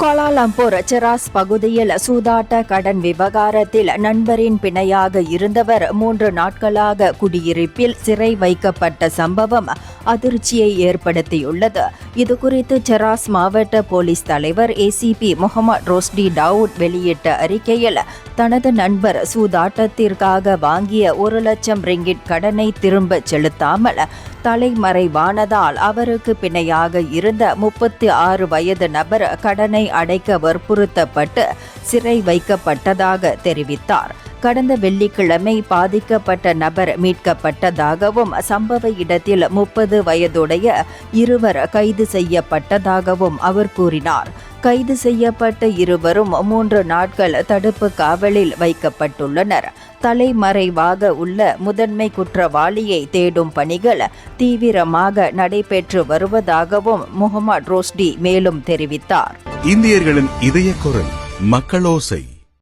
Kuala Lumpur Cheras பகுதியில் சூதாட்ட கடன் விவகாரத்தில் நண்பரின் பிணையாக இருந்தவர் 3 நாட்களாக குடியிருப்பில் சிறை வைக்கப்பட்ட சம்பவம் அதிர்ச்சியை ஏற்படுத்தியுள்ளது. இதுகுறித்து செராஸ் மாவட்ட போலீஸ் தலைவர் ஏசிபி முகமது ரோஸ்டி டவுட் வெளியிட்ட அறிக்கையில், தனது நண்பர் சூதாட்டத்திற்காக வாங்கிய 1 லட்சம் ரிங்கிட் கடனை திரும்ப செலுத்தாமல் தலைமறைவானதால் அவருக்கு பிணையாக இருந்த 36 வயது நபர் கடனை அடைக்க வற்புறுத்தப்பட்டு சிறை வைக்கப்பட்டதாக தெரிவித்தார். கடந்த வெள்ளிக்கிழமை பாதிக்கப்பட்ட நபர் மீட்கப்பட்டதாகவும் சம்பவ இடத்தில் 30 வயதுடைய இருவர் கைது செய்யப்பட்டதாகவும் அவர் கூறினார். கைது செய்யப்பட்ட இருவரும் 3 நாட்கள் தடுப்பு காவலில் வைக்கப்பட்டுள்ளனர். தலைமறைவாக உள்ள முதன்மை குற்றவாளியை தேடும் பணிகள் தீவிரமாக நடைபெற்று வருவதாகவும் முகமது ரோஸ்டி மேலும் தெரிவித்தார். இந்தியர்களின் இதய குரல் மக்களோசை.